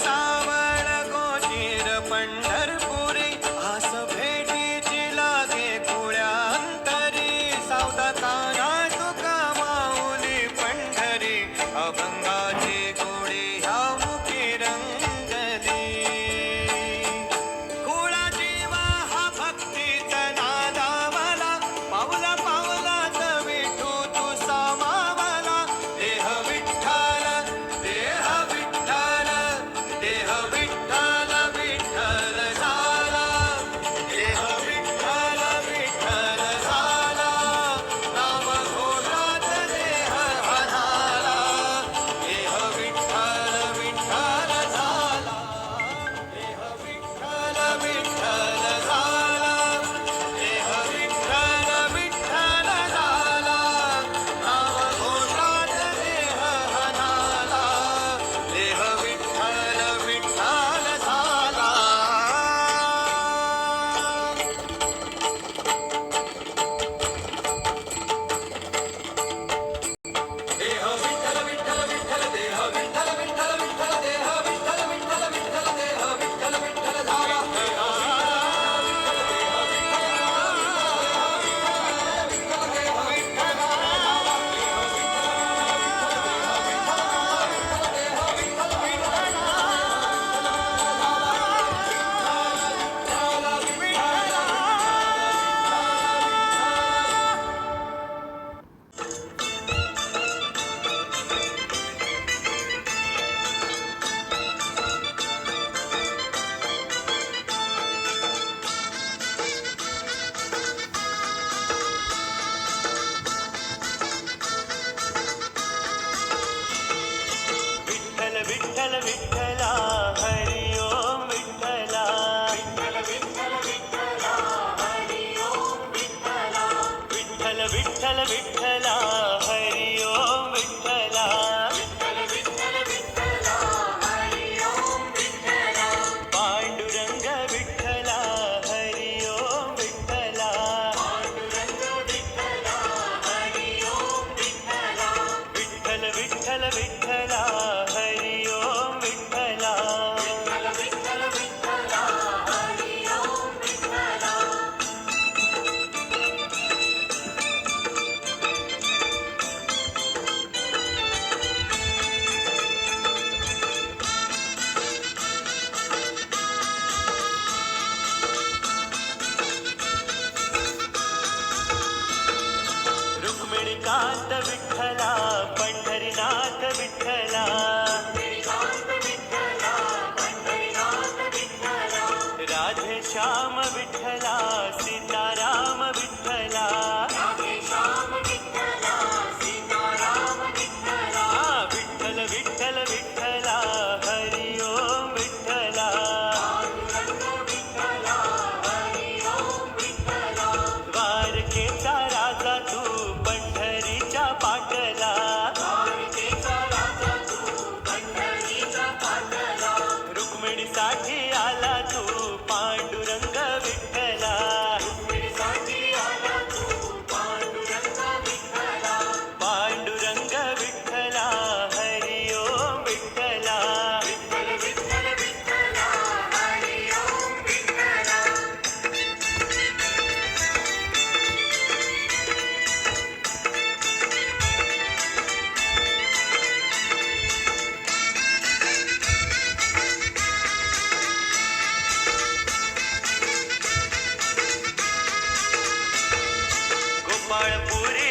सावळ गोचीर पंढरपुरी आस भेटीची लागे कुळ्या अंतरी सावता काना तुका माऊली पंढरी अभंगाची गोडी ह्या मुखी रंगली कुळा जीवा हा भक्तीचा नादा मला पावला पावलात विठू तू सामावला देह विठ्ठल देह विठ्ठल देह विठ्ठल विठ्ठल झाला देह विठ्ठल विठ्ठल झाला नाम घोषात देह झाला देह विठ्ठल विठ्ठल झाला देह विठ्ठल विठ्ठल झाला देह विठ्ठल विठ्ठल झाला नाम घोषात देह झाला देह विठ्ठल विठ्ठल झाला देह विठ्ठल विठ्ठल विठ्ठल देह विठ्ठल विठ्ठल विठ्ठल देह विठ्ठल विठ्ठल विठ्ठल देह विठ्ठल विठ्ठल झाला विठ्ठल विठ्ठल विठ्ठला हरि ओम विठ्ठला विठ्ठल विठ्ठल विठ्ठला हरि ओम विठ्ठला विठ्ठल विठ्ठल विठ्ठला हरि ओम विठ्ठला विठ्ठल विठ्ठल विठ्ठला हरि ओम विठ्ठला पांडुरंग विठ्ठला हरि ओम विठ्ठला पांडुरंग विठ्ठला हरि ओम विठ्ठला विठ्ठल विठ्ठल विठ्ठला हरि ओम विठ्ठला विठ्ठल विठ्ठल विठ्ठला हरि ओम विठ्ठला रुक्मिणीकांत विठ्ठला पंढरीनाथ विठ्ठला राधे श्याम विठ्ठला सीताराम विठ्ठला विठ्ठल विठ्ठल विठ्ठला हरि ओम विठ्ठला द्वारकेचा राजा तू पंढरीच्या पाटला रुक्मिणीसाठी आला तू पांडुरंग विठ्ठला पांडुरंग विठ्ठला हरि ओम विठ्ठला विठ्ठल विठ्ठल विठ्ठला हरि ओम विठ्ठला गोपाळपुरी